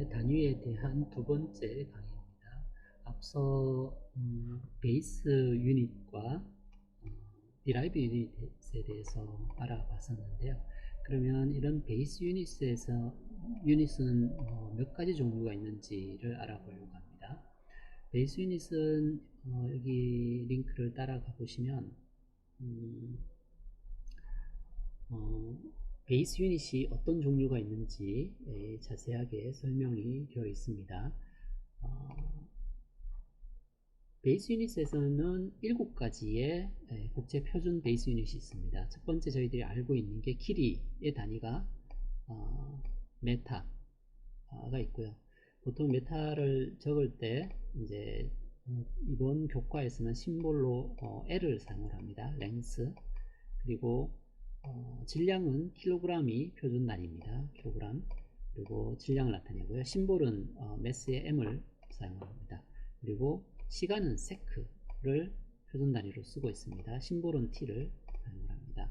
단위에 대한 두 번째 강의입니다. 앞서 베이스 유닛과 디라이브 유닛에 대해서 알아봤었는데요. 그러면 이런 베이스 유닛은 몇 가지 종류가 있는지를 알아보려고 합니다. 베이스 유닛은 여기 링크를 따라가 보시면 베이스 유닛이 어떤 종류가 있는지 자세하게 설명이 되어 있습니다. 베이스 유닛에서는 7가지의 국제 표준 베이스 유닛이 있습니다. 첫 번째 저희들이 알고 있는 게 길이의 단위가 메타가 있고요. 보통 메타를 적을 때 이제 이번 교과에서는 심볼로 L을 사용을 합니다. 랭스. 그리고 질량은 킬로그램이 표준 단위입니다. 킬로그램. 그리고 질량을 나타내고요. 심볼은 매스의 M을 사용합니다. 그리고 시간은 세크를 표준 단위로 쓰고 있습니다. 심볼은 T를 사용을 합니다.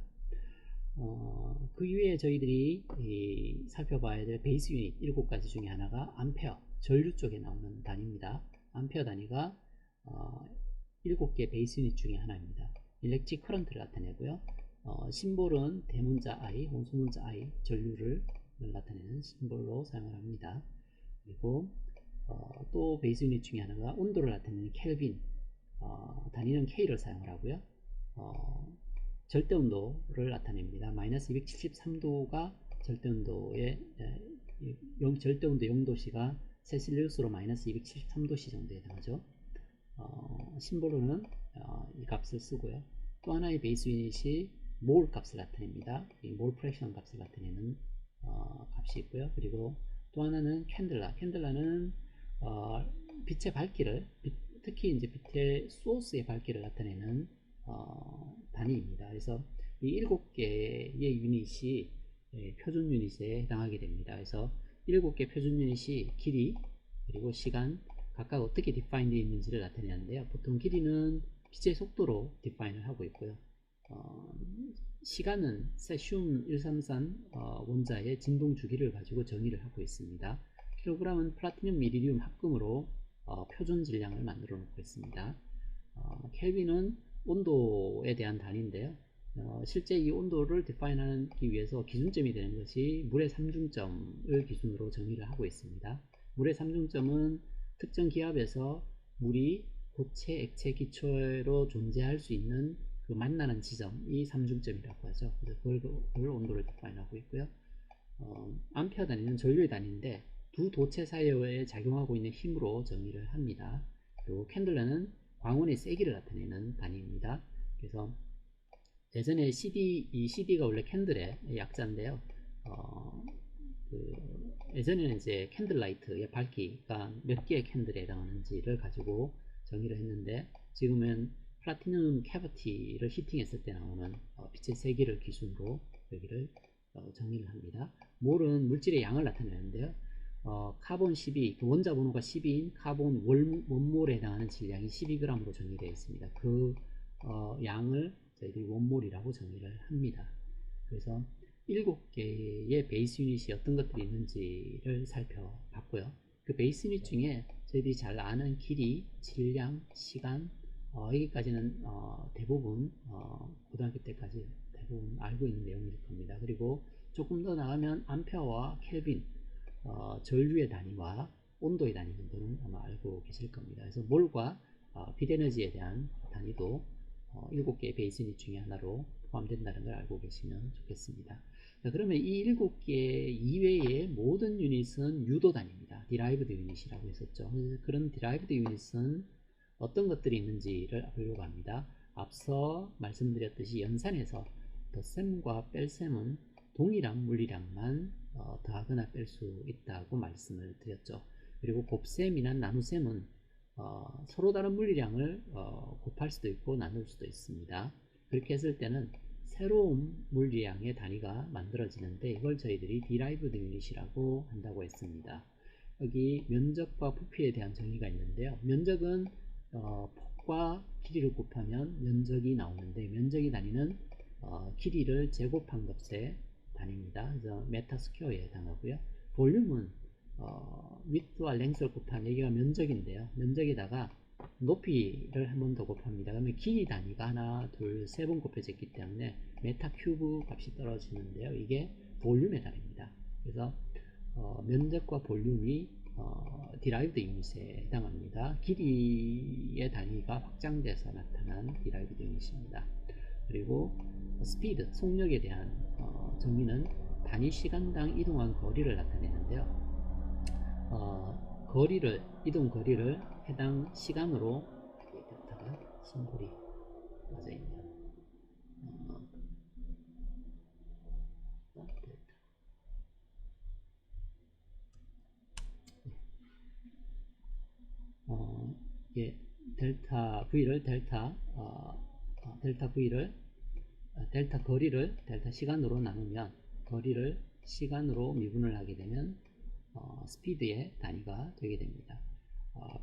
그 이외에 저희들이 살펴봐야 될 베이스 유닛 7가지 중에 하나가 암페어, 전류 쪽에 나오는 단위입니다. 암페어 단위가 7개 베이스 유닛 중에 하나입니다. 일렉트릭 커런트를 나타내고요. 심볼은 대문자 I 혹은 소문자 I, 전류를 나타내는 심볼로 사용을 합니다. 그리고 또 베이스 유닛 중에 하나가 온도를 나타내는 켈빈, 단위는 K를 사용을 하고요. 절대온도를 나타냅니다. 마이너스 273도가 절대온도의 절대온도 0도씨가 셀시우스로 마이너스 273도씨 정도에 해당하죠. 심볼로는 이 값을 쓰고요. 또 하나의 베이스 유닛이 몰 값을 나타냅니다. 이 몰 프랙션 값을 나타내는 값이 있고요. 그리고 또 하나는 캔들라는 빛의 밝기를, 특히 이제 빛의 소스의 밝기를 나타내는 단위입니다. 그래서 이 7개의 유닛이 표준 유닛에 해당하게 됩니다. 그래서 7개 표준 유닛이 길이 그리고 시간 각각 어떻게 디파인 되어 있는지를 나타내는데요. 보통 길이는 빛의 속도로 디파인을 하고 있고요. 시간은 세슘 133 원자의 진동 주기를 가지고 정의를 하고 있습니다. 킬로그램은 플라티늄 미리디움 합금으로 표준 질량을 만들어 놓고 있습니다. 켈빈은 온도에 대한 단위인데요. 실제 이 온도를 디파인하기 위해서 기준점이 되는 것이 물의 삼중점을 기준으로 정의를 하고 있습니다. 물의 삼중점은 특정 기압에서 물이 고체, 액체, 기초로 존재할 수 있는 그 만나는 지점이 삼중점이라고 하죠. 그래서 그걸 온도를 디파인하고 있고요. 암페어 단위는 전류의 단위인데 두 도체 사이에 작용하고 있는 힘으로 정의를 합니다. 그리고 캔들러는 광원의 세기를 나타내는 단위입니다. 그래서 예전에 이 CD가 원래 캔들의 약자인데요. 예전에는 이제 캔들라이트의 밝기가 몇 개의 캔들에 해당하는지를 가지고 정의를 했는데 지금은 플라티늄 캐버티를 히팅했을 때 나오는 빛의 세기를 기준으로 여기를 정의를 합니다. 몰은 물질의 양을 나타내는데요. 카본 12, 원자 번호가 12인 카본 원몰에 해당하는 질량이 12g으로 정의되어 있습니다. 그 양을 저희들이 원몰이라고 정의를 합니다. 그래서 7개의 베이스 유닛이 어떤 것들이 있는지를 살펴봤고요. 그 베이스 유닛 중에 저희들이 잘 아는 길이, 질량, 시간, 여기까지는 대부분 고등학교 때까지 대부분 알고 있는 내용일 겁니다. 그리고 조금 더 나가면 암페어와 켈빈, 전류의 단위와 온도의 단위 정도는 아마 알고 계실 겁니다. 그래서 몰과 빛 에너지에 대한 단위도 7개의 베이스 유닛 중에 하나로 포함된다는 걸 알고 계시면 좋겠습니다. 자, 그러면 이 7개 이외의 모든 유닛은 유도 단위입니다. 디라이브드 유닛이라고 했었죠. 그런 디라이브드 유닛은 어떤 것들이 있는지를 보려고 합니다. 앞서 말씀드렸듯이 연산에서 덧셈과 뺄셈은 동일한 물리량만 더하거나 뺄 수 있다고 말씀을 드렸죠. 그리고 곱셈이나 나눗셈은 서로 다른 물리량을 곱할 수도 있고 나눌 수도 있습니다. 그렇게 했을 때는 새로운 물리량의 단위가 만들어지는데 이걸 저희들이 디라이브드 유닛이라고 한다고 했습니다. 여기 면적과 부피에 대한 정의가 있는데요. 면적은 폭과 길이를 곱하면 면적이 나오는데 면적의 단위는 길이를 제곱한 값의 단위입니다. 그래서 메타 스퀘어에 해당하고요. 볼륨은 width와 length를 곱하면 여기가 면적인데요. 면적에다가 높이를 한 번 더 곱합니다. 그러면 길이 단위가 하나, 둘, 세 번 곱해져 있기 때문에 메타 큐브 값이 떨어지는데요. 이게 볼륨에 달입니다. 그래서 면적과 볼륨이 derived unit에 해당합니다. 길이의 단위가 확장돼서 나타난 derived unit입니다. 그리고 스피드, 속력에 대한 정의는 단위 시간당 이동한 거리를 나타내는데요. 이동 거리를 해당 시간으로 델타가 심볼이 빠져 있네요. 예, 델타 V를 델타 거리를 델타 시간으로 나누면 거리를 시간으로 미분을 하게 되면 스피드의 단위가 되게 됩니다.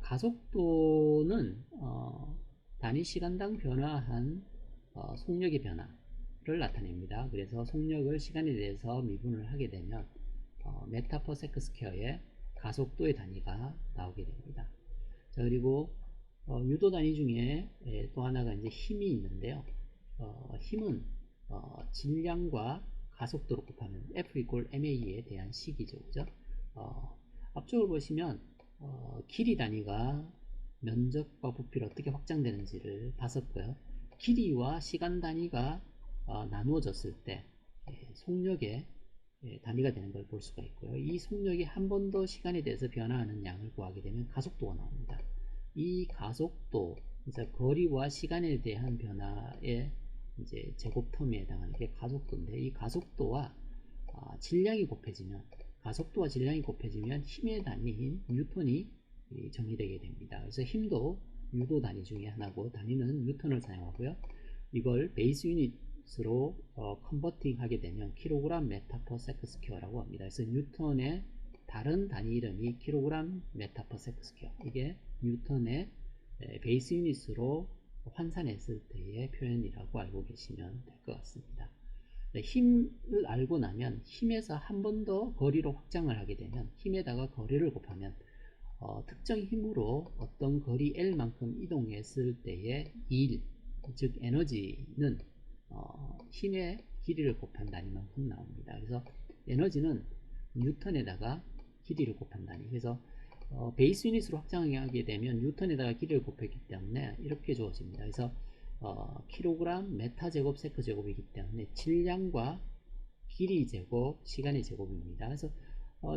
가속도는 단위 시간당 변화한 속력의 변화를 나타냅니다. 그래서 속력을 시간에 대해서 미분을 하게 되면 메타 퍼 세크 스퀘어의 가속도의 단위가 나오게 됩니다. 자, 그리고 유도 단위 중에 또 하나가 이제 힘이 있는데요. 힘은 질량과 가속도로 곱하면 F equal ma에 대한 식이죠. 그죠? 앞쪽을 보시면 길이 단위가 면적과 부피로 어떻게 확장되는지를 봤었고요. 길이와 시간 단위가 나누어졌을 때 속력의 단위가 되는 걸 볼 수가 있고요. 이 속력이 한 번 더 시간에 대해서 변화하는 양을 구하게 되면 가속도가 나옵니다. 이 가속도, 그래서 거리와 시간에 대한 변화의 이제 제곱 텀에 해당하는 게 가속도인데, 이 가속도와 질량이 곱해지면, 가속도와 질량이 곱해지면 힘의 단위인 뉴턴이 정의되게 됩니다. 그래서 힘도 유도 단위 중에 하나고, 단위는 뉴턴을 사용하고요. 이걸 베이스 유닛으로 컨버팅 하게 되면 킬로그램 메타 퍼 세크 스퀘어라고 합니다. 그래서 뉴턴의 다른 단위 이름이 킬로그램 메타 퍼 세크 스퀘어, 이게 뉴턴의 베이스 유닛으로 환산했을 때의 표현이라고 알고 계시면 될 것 같습니다. 힘을 알고 나면 힘에서 한 번 더 거리로 확장을 하게 되면 힘에다가 거리를 곱하면 특정 힘으로 어떤 거리 L만큼 이동했을 때의 일, 즉 에너지는 힘의 길이를 곱한 단위만큼 나옵니다. 그래서 에너지는 뉴턴에다가 길이를 곱한 단위, 그래서 베이스 유닛으로 확장하게 되면 뉴턴에다가 길이를 곱했기 때문에 이렇게 주어집니다. 그래서 킬로그램 메타 제곱 세크 제곱이기 때문에 질량과 길이 제곱, 시간의 제곱입니다. 그래서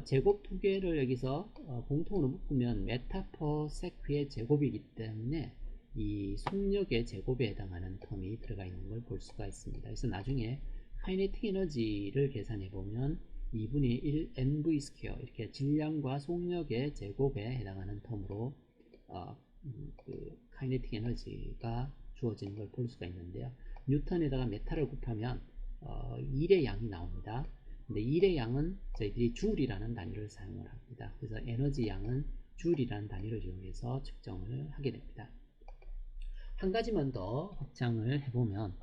제곱 두 개를 여기서 공통으로 묶으면 메타 퍼 세크의 제곱이기 때문에 이 속력의 제곱에 해당하는 텀이 들어가 있는 걸 볼 수가 있습니다. 그래서 나중에 카이네틱 에너지를 계산해 보면 2분의 1 NV 스퀘어, 이렇게 질량과 속력의 제곱에 해당하는 텀으로 그 카이네틱 에너지가 주어지는 걸 볼 수가 있는데요. 뉴턴에다가 메타를 곱하면 1의 양이 나옵니다. 근데 1의 양은 저희들이 줄이라는 단위를 사용을 합니다. 그래서 에너지 양은 줄이라는 단위를 이용해서 측정을 하게 됩니다. 한 가지만 더 확장을 해보면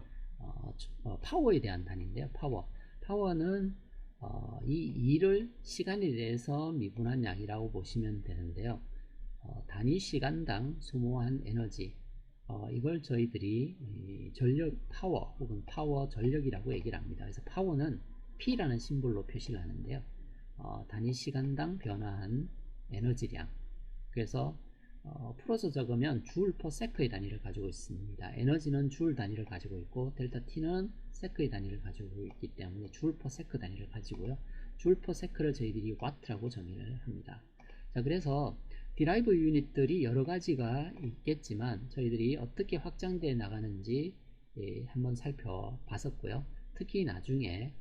파워에 대한 단위인데요. 파워는 이 일을 시간에 대해서 미분한 양이라고 보시면 되는데요. 단위 시간당 소모한 에너지, 이걸 저희들이 전력 파워 혹은 파워 전력이라고 얘기를 합니다. 그래서 파워는 P라는 심볼로 표시를 하는데요. 단위 시간당 변화한 에너지량, 그래서 풀어서 적으면 줄 퍼 세크의 단위를 가지고 있습니다. 에너지는 줄 단위를 가지고 있고 델타 T는 세크의 단위를 가지고 있기 때문에 줄 퍼 세크 단위를 가지고요. 줄 퍼 세크를 저희들이 와트라고 정의를 합니다. 자, 그래서 디라이브 유닛들이 여러 가지가 있겠지만 저희들이 어떻게 확장되어 나가는지 한번 살펴봤었고요. 특히 나중에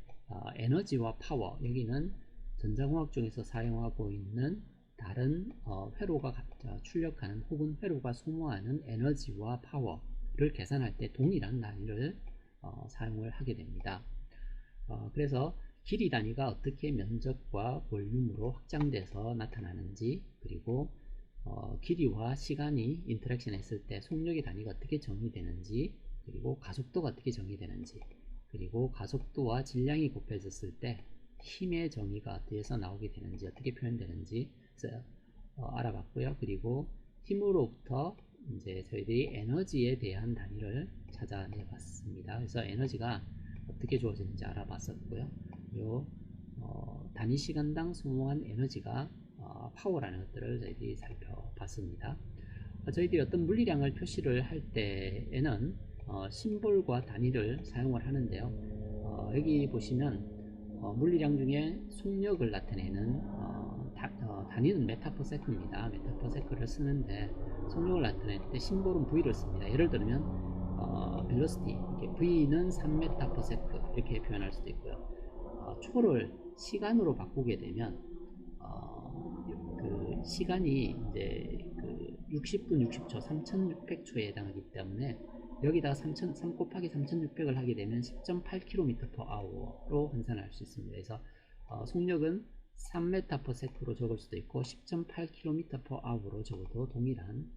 에너지와 파워, 여기는 전자공학 중에서 사용하고 있는 다른 회로가 출력하는 혹은 회로가 소모하는 에너지와 파워를 계산할 때 동일한 단위를 사용을 하게 됩니다. 그래서 길이 단위가 어떻게 면적과 볼륨으로 확장돼서 나타나는지, 그리고 길이와 시간이 인터랙션 했을 때 속력의 단위가 어떻게 정의되는지, 그리고 가속도가 어떻게 정의되는지, 그리고 가속도와 질량이 곱해졌을 때 힘의 정의가 어디에서 나오게 되는지, 어떻게 표현되는지 그래서 알아봤고요. 그리고 힘으로부터 이제 저희들이 에너지에 대한 단위를 찾아내 봤습니다. 그래서 에너지가 어떻게 주어지는지 알아봤었고요. 요 단위 시간당 소모한 에너지가 파워라는 것들을 저희들이 살펴봤습니다. 저희들이 어떤 물리량을 표시를 할 때에는 심볼과 단위를 사용을 하는데요. 여기 보시면 물리량 중에 속력을 나타내는 단위는 메타퍼세크입니다. 메타퍼세크를 쓰는데 속력을 나타낼 때 심볼은 V를 씁니다. 예를 들면 velocity V는 3m/s 이렇게 표현할 수도 있고요. 초를 시간으로 바꾸게 되면 그 시간이 이제 그 60분 60초 3600초에 해당하기 때문에 여기다가 3 곱하기 3600을 하게 되면 10.8km/h로 환산할 수 있습니다. 그래서 속력은 3m/s로 적을 수도 있고 10.8km/h로 적어도 동일한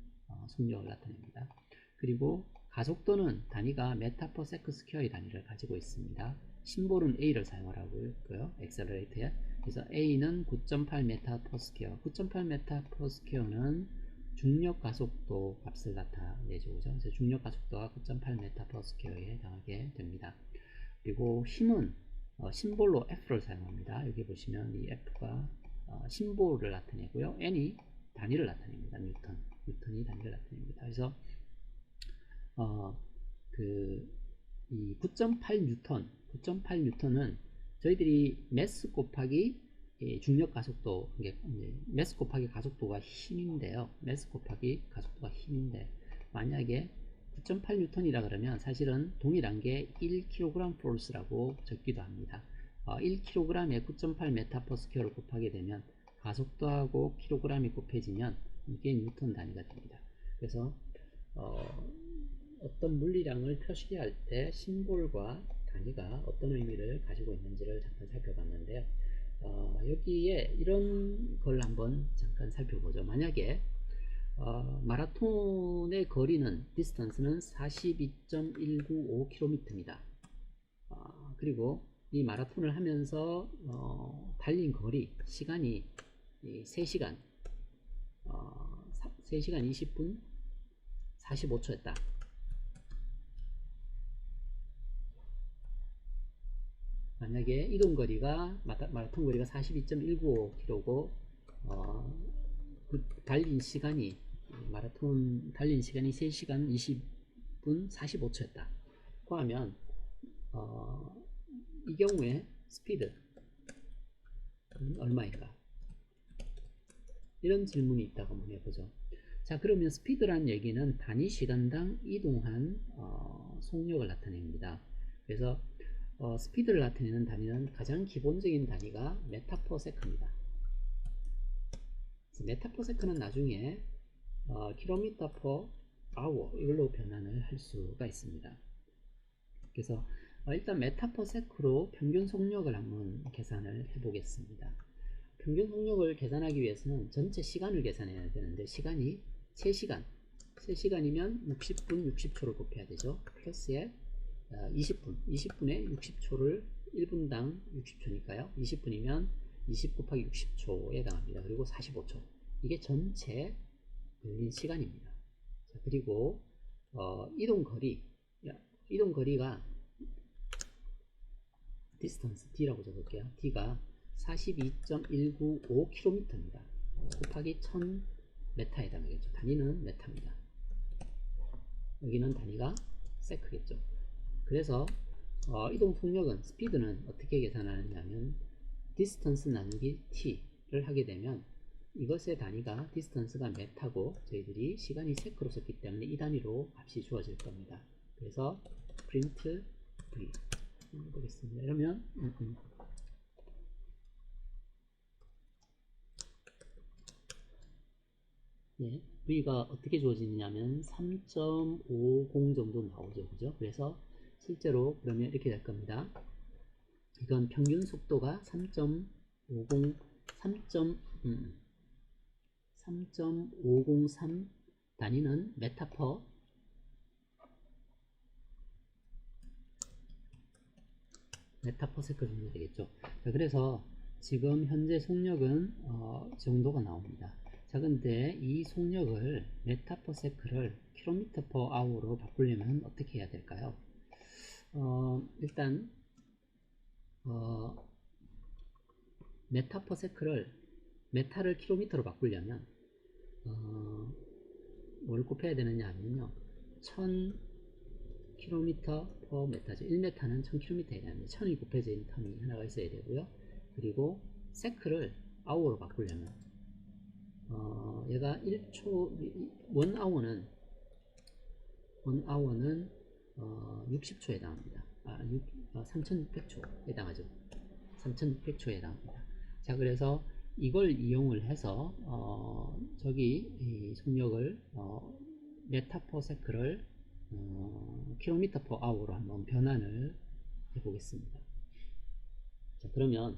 속력을 나타냅니다. 그리고 가속도는 단위가 m/s²의 단위를 가지고 있습니다. 심볼은 A를 사용을 하고 있고요. 엑셀러레이터에. 그래서 A는 9.8m/s². 9.8m/s는 중력 가속도 값을 나타내죠. 그죠? 그래서 중력 가속도가 9.8m/s에 해당하게 됩니다. 그리고 힘은 심볼로 F를 사용합니다. 여기 보시면 이 F가 심볼을 나타내고요. N이 단위를 나타냅니다. 뉴턴이 단위를 나타냅니다. 그래서 이 9.8뉴턴은 저희들이 매스 곱하기 중력 가속도, 매스 곱하기 가속도가 힘인데요. 매스 곱하기 가속도가 힘인데, 만약에 9.8뉴턴이라 그러면 사실은 동일한 게 1kg 포스라고 적기도 합니다. 1kg에 9.8m/s를 곱하게 되면 가속도하고 kg이 곱해지면 이게 뉴턴 단위가 됩니다. 그래서 어떤 물리량을 표시할 때 심볼과 단위가 어떤 의미를 가지고 있는지를 잠깐 살펴봤는데요. 여기에 이런 걸 한번 잠깐 살펴보죠. 만약에 마라톤의 거리는 디스턴스는 42.195km입니다. 그리고 이 마라톤을 하면서 달린 거리 시간이 3시간 20분 45초였다. 만약에 이동거리가 마라톤 거리가 42.195km고 그 달린 시간이 마라톤 달린 시간이 3시간 20분 45초였다. 그러면 이 경우에 스피드는 얼마인가? 이런 질문이 있다고 한번 해보죠. 자, 그러면 스피드란 얘기는 단위 시간당 이동한 속력을 나타냅니다. 그래서 스피드를 나타내는 단위는 가장 기본적인 단위가 메타퍼세크입니다. 메타퍼세크는 나중에 킬로미터 퍼 아워 이걸로 변환을 할 수가 있습니다. 그래서 일단 메타퍼세크로 평균 속력을 한번 계산을 해 보겠습니다. 평균 속력을 계산하기 위해서는 전체 시간을 계산해야 되는데 시간이 3시간이면 60분 60초를 곱해야 되죠. 플러스에 20분에 60초를 1분당 60초니까요. 20분이면 20 곱하기 60초에 해당합니다. 그리고 45초. 이게 전체 걸린 시간입니다. 자, 그리고 이동거리가 디스턴스 D라고 적을게요. D가 42.195km입니다. 곱하기 1000m에 해당하겠죠. 단위는 메타입니다. 여기는 단위가 세크겠죠. 그래서 이동 속력은 스피드는 어떻게 계산하느냐 하면 디스턴스 나누기 t를 하게 되면 이것의 단위가 디스턴스가 메타고 저희들이 시간이 세크로 썼기 때문에 이 단위로 값이 주어질 겁니다. 그래서 print v 보겠습니다. 이러면 예, v가 어떻게 주어지느냐면 3.50 정도 나오죠. 그죠? 그래서 실제로 그러면 이렇게 될 겁니다. 이건 평균 속도가 3.503 단위는 메타퍼세크 정도 되겠죠. 자, 그래서 지금 현재 속력은 정도가 나옵니다. 자, 근데 이 속력을 메타퍼세크를 킬로미터 퍼 아워로 바꾸려면 어떻게 해야 될까요? 일단 메타퍼세크를 메타를 킬로미터로 바꾸려면 뭘 곱해야 되느냐 하면요, 1000km per 메타죠. 1m는 1000km에 되는데 1000이 곱해져 있는 텀이 하나가 있어야 되고요. 그리고 세크를 아워로 바꾸려면 얘가 1초 1아워는 60초에 해당합니다. 3600초에 해당하죠. 3600초에 해당합니다. 자, 그래서 이걸 이용을 해서 저기 이 속력을 메타퍼세크를 킬로미터 퍼 아워로 한번 변환을 해 보겠습니다. 자, 그러면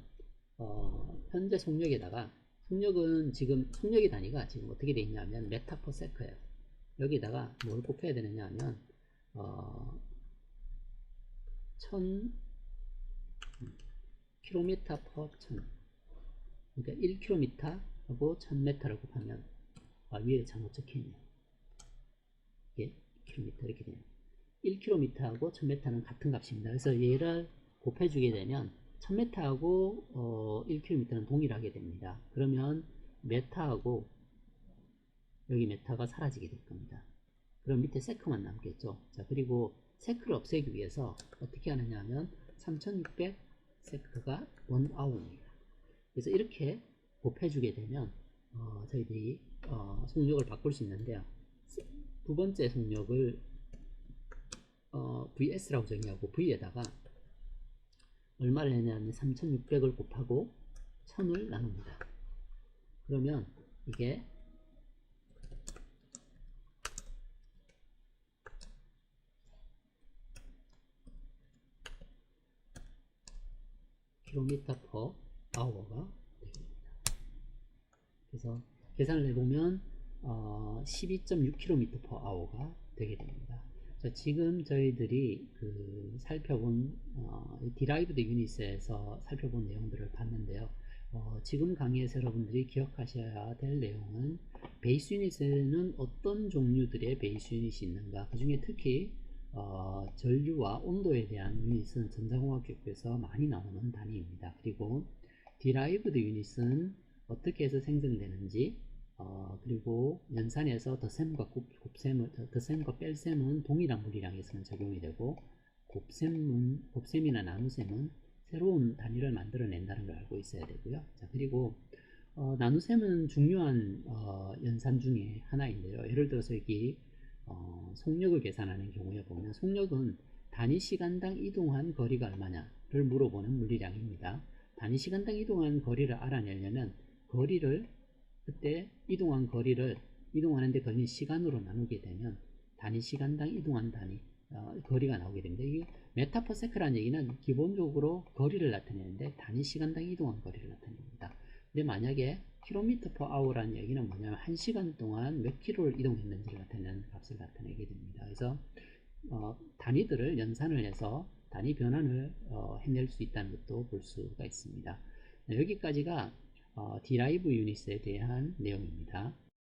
현재 속력에다가 속력은 지금 속력의 단위가 지금 어떻게 되어 있냐면 메타퍼세크예요. 여기다가 뭘 곱해야 되느냐 하면 1000km per 1000, 그러니까 1km 하고 1000m를 곱하면 위에 잘못 적혀있네요. 이게 km 이렇게 되네요. 1km하고 1000m는 같은 값입니다. 그래서 얘를 곱해주게 되면 1000m하고 1km는 동일하게 됩니다. 그러면 메타하고 여기 메타가 사라지게 될 겁니다. 그럼 밑에 세크만 남겠죠. 자, 그리고 세크를 없애기 위해서 어떻게 하느냐 하면 3600 세크가 1아워입니다. 그래서 이렇게 곱해주게 되면 저희들이 속력을 바꿀 수 있는데요. 두 번째 속력을 VS라고 정의하고 V에다가 얼마를 했냐면 3600을 곱하고 1000을 나눕니다. 그러면 이게 킬로미터 퍼 아워가 되겠습니다. 그래서 계산을 해보면 12.6km per hour가 되게 됩니다. 자, 지금 저희들이 살펴본 디라이브드 유닛에서 살펴본 내용들을 봤는데요. 지금 강의에서 여러분들이 기억하셔야 될 내용은 베이스 유닛에는 어떤 종류들의 베이스 유닛이 있는가, 그 중에 특히 전류와 온도에 대한 유닛은 전자공학교육에서 많이 나오는 단위입니다. 그리고 디라이브드 유닛은 어떻게 해서 생성되는지, 그리고 연산에서 덧셈과 덧셈과 뺄셈은 동일한 물리량에서는 적용이 되고, 곱셈이나 나눗셈은 새로운 단위를 만들어낸다는 걸 알고 있어야 되고요. 자, 그리고 나눗셈은 중요한 연산 중에 하나인데요. 예를 들어서 여기 속력을 계산하는 경우에 보면 속력은 단위 시간당 이동한 거리가 얼마냐를 물어보는 물리량입니다. 단위 시간당 이동한 거리를 알아내려면 그때 이동하는데 걸린 시간으로 나누게 되면 단위 시간당 이동한 거리가 나오게 됩니다. 이게 메타퍼세크라는 얘기는 기본적으로 거리를 나타내는데 단위 시간당 이동한 거리를 나타냅니다. 근데 만약에 킬로미터 퍼 아워라는 얘기는 뭐냐면 1시간 동안 몇 킬로를 이동했는지를 나타내는 값을 나타내게 됩니다. 그래서 단위들을 연산을 해서 단위 변환을 해낼 수 있다는 것도 볼 수가 있습니다. 네, 여기까지가 디라이브 유닛에 대한 내용입니다.